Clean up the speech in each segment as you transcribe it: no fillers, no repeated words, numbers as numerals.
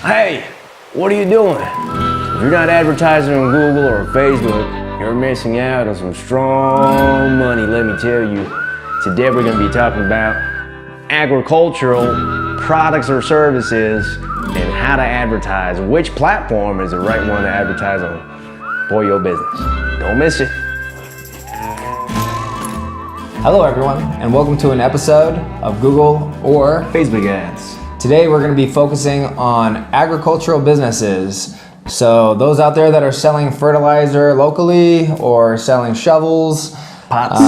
Hey, what are you doing? If you're not advertising on Google or Facebook, you're missing out on some strong money, let me tell you. Today we're going to be talking about agricultural products or services and how to advertise. Which platform is the right one to advertise on for your business? Don't miss it. Hello everyone, and welcome to an episode of Google or Facebook ads. Today we're going to be focusing on agricultural businesses. So those out there that are selling fertilizer locally or selling shovels, Pots.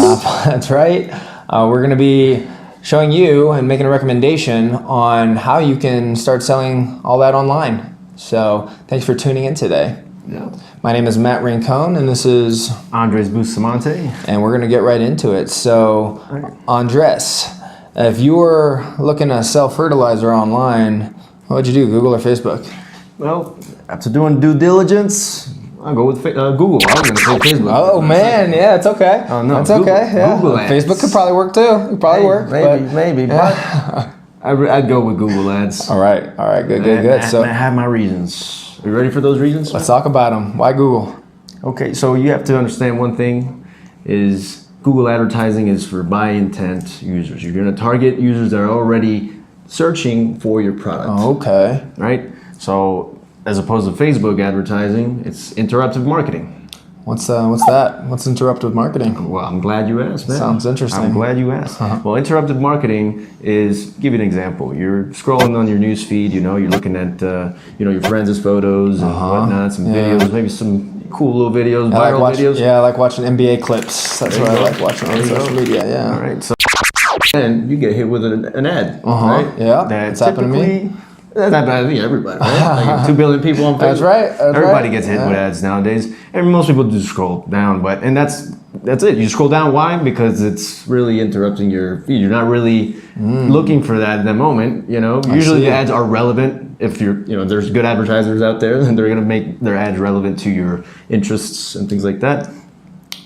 that's right. We're going to be showing you and making a recommendation on how you can start selling all that online. So thanks for tuning in today. Yeah. My name is Matt Rincon, and this is Andres Bustamante. and we're going to get right into it. So, Andres, if you were looking to sell fertilizer online, what would you do, Google or Facebook? Well, after doing due diligence, I'll go with Google. I was going to say Facebook. Oh man, yeah, it's okay. Oh no, it's Google, okay. Yeah, Google ads. Facebook could probably work too. It could probably work. Maybe, yeah. but I'd go with Google ads. All right, good. So I have my reasons. Are you ready for those reasons? let's talk about them. Why Google? Okay, so you have to understand one thing is Google advertising is for buy intent users. You're going to target users that are already searching for your product. Okay. Right? So as opposed to Facebook advertising, it's interruptive marketing. What's that? What's interruptive marketing? Well, I'm glad you asked, man. Sounds interesting. I'm glad you asked. Well, interruptive marketing is, give you an example. You're scrolling on your news feed, you're looking at, your friends' photos and whatnot, some videos, maybe some cool little videos, viral videos. Yeah, I like watching NBA clips. That's what I like watching on social media. Yeah. All right. So, and you get hit with an ad, right? Yeah. That's happened to me. That's not bad. I think everybody, right? Like 2 billion people on Facebook. That's right. Everybody gets hit with ads nowadays, and most people just scroll down. And that's it. You scroll down. Why? Because it's really interrupting your feed. You're not really looking for that at the moment. Usually the ads are relevant. If there's good advertisers out there, then they're gonna make their ads relevant to your interests and things like that.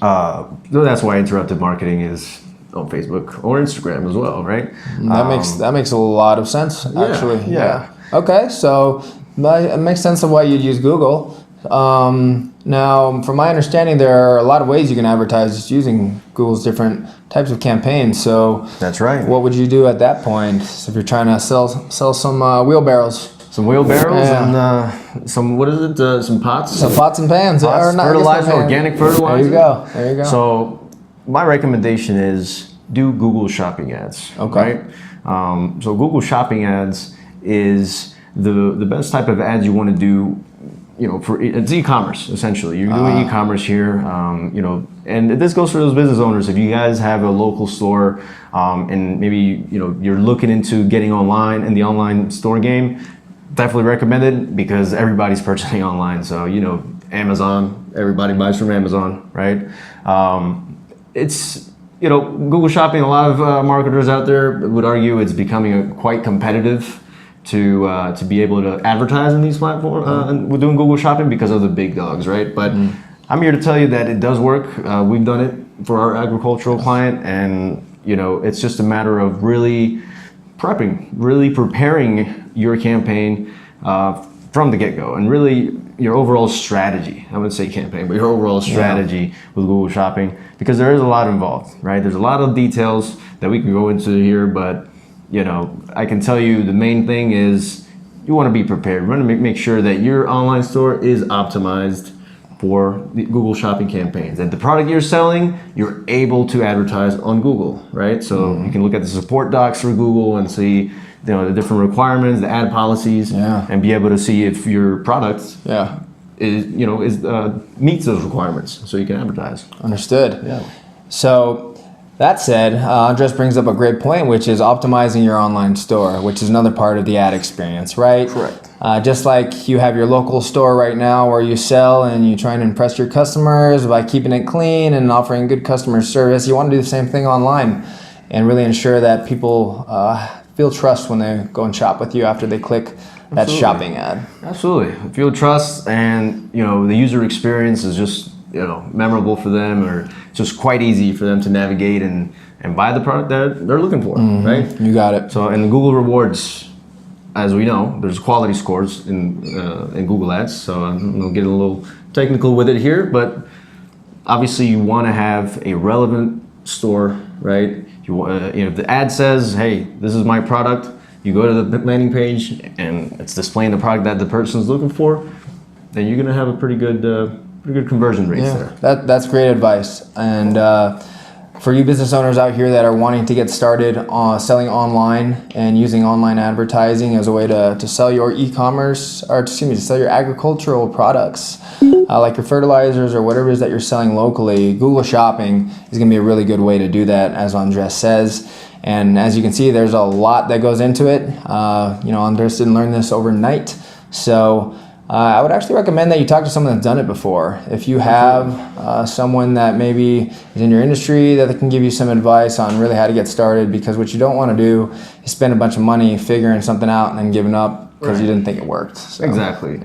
So that's why interruptive marketing is on Facebook or Instagram as well, right? That makes a lot of sense, actually. Yeah. Okay, so it makes sense of why you'd use Google. Now, from my understanding, there are a lot of ways you can advertise just using Google's different types of campaigns. So that's right. What would you do at that point if you're trying to sell some wheelbarrows? Some wheelbarrows and some, what is it? Some pots? Some pots and pans. Pots, fertilizer, organic fertilizer. There you go. So my recommendation is do Google shopping ads. Okay. Right? So Google shopping ads is the best type of ads you want to do. It's e-commerce essentially. You're doing e-commerce here. And this goes for those business owners. If you guys have a local store, and maybe you're looking into getting online in the online store game, definitely recommend it because everybody's purchasing online. So Amazon, everybody buys from Amazon, right? It's Google Shopping. A lot of marketers out there would argue it's becoming quite competitive to be able to advertise in these platforms. We're doing Google Shopping because of the big dogs, right? But I'm here to tell you that it does work. We've done it for our agricultural client, and it's just a matter of really preparing your campaign from the get-go, and really your overall strategy. I wouldn't say campaign, but your overall strategy with Google Shopping, because there is a lot involved, right? There's a lot of details that we can go into here, but I can tell you the main thing is you want to be prepared. You want to make sure that your online store is optimized for the Google Shopping campaigns. And the product you're selling, you're able to advertise on Google, right? So you can look at the support docs for Google and see the different requirements, the ad policies, and be able to see if your product meets those requirements, so you can advertise. Understood. Yeah. So that said, Andres brings up a great point, which is optimizing your online store, which is another part of the ad experience, right? Correct. Just like you have your local store right now where you sell and you try and impress your customers by keeping it clean and offering good customer service, you want to do the same thing online and really ensure that people feel trust when they go and shop with you after they click that shopping ad. Absolutely. Feel trust, and the user experience is just memorable for them, or just quite easy for them to navigate and buy the product that they're looking for, right? You got it. So, and the Google rewards as we know, there's quality scores in Google Ads. So I'm gonna get a little technical with it here, but obviously you want to have a relevant store, right? If the ad says, "Hey, this is my product," you go to the landing page and it's displaying the product that the person's looking for, then you're gonna have a pretty good conversion rates there. That's great advice. And for you business owners out here that are wanting to get started selling online and using online advertising as a way to sell your e-commerce, or excuse me, to sell your agricultural products, like your fertilizers or whatever it is that you're selling locally, Google Shopping is going to be a really good way to do that, as Andres says. And as you can see, there's a lot that goes into it. Andres didn't learn this overnight. So I would actually recommend that you talk to someone that's done it before. If you have someone that maybe is in your industry that can give you some advice on really how to get started, because what you don't want to do is spend a bunch of money figuring something out and then giving up because you didn't think it worked. So, exactly.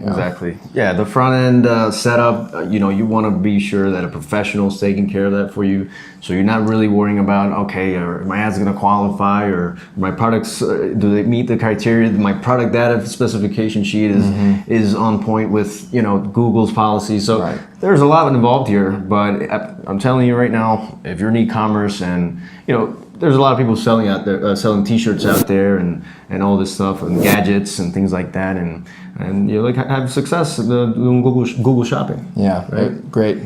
Yeah, the front end setup, you want to be sure that a professional is taking care of that for you. So you're not really worrying about, okay, are my ads going to qualify, or my products, do they meet the criteria? My product data specification sheet is on point with, Google's policy. So there's a lot involved here, but I'm telling you right now, if you're in e-commerce and, there's a lot of people selling out there, selling T-shirts out there, and all this stuff, and gadgets and things like that, and have success doing Google Shopping. Yeah, right? Great.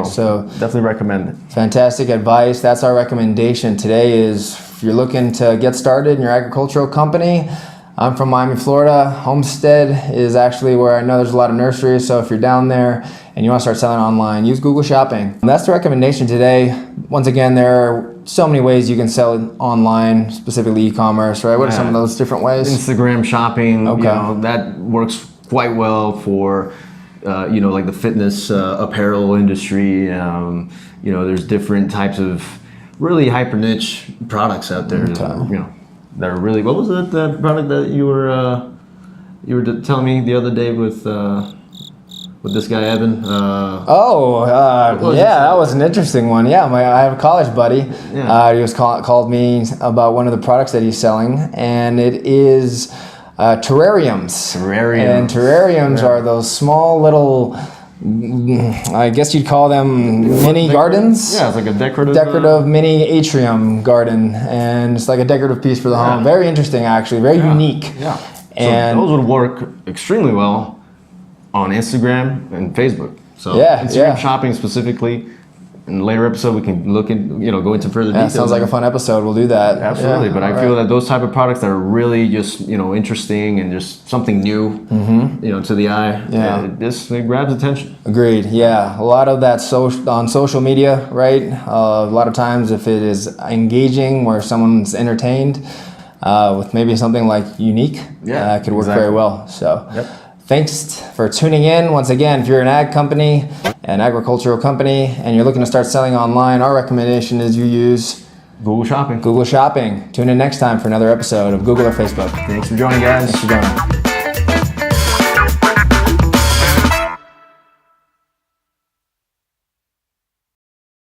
So definitely recommend it. Fantastic advice. That's our recommendation today. Is if you're looking to get started in your agricultural company. I'm from Miami, Florida. Homestead is actually where I know there's a lot of nurseries. So if you're down there and you want to start selling online, use Google Shopping. And that's the recommendation today. Once again, there are so many ways you can sell online, specifically e-commerce, right? What are some of those different ways? Instagram shopping, that works quite well for, like the fitness apparel industry. There's different types of really hyper niche products out there. That are really. What was the product that you were telling me the other day with this guy Evan? That was an interesting one. Yeah, I have a college buddy. He was called me about one of the products that he's selling, and it is terrariums. And terrariums are those small little, I guess you'd call them mini gardens. Yeah, it's like a decorative mini atrium garden, and it's like a decorative piece for the home. Very interesting, actually. Very unique. Yeah. And so those would work extremely well on Instagram and Facebook. So Instagram shopping specifically. In a later episode, we can look and go into further details. Sounds like a fun episode. We'll do that. Absolutely, but I feel that those type of products that are really just interesting and just something new, to the eye, it grabs attention. Agreed. Yeah, a lot of that on social media, right? A lot of times, if it is engaging, where someone's entertained with maybe something like unique, it could work very well. So. Thanks for tuning in. Once again, if you're an ag company, an agricultural company, and you're looking to start selling online, our recommendation is you use Google Shopping. Google Shopping. Tune in next time for another episode of Google or Facebook. Thanks for joining, guys. Thanks for joining.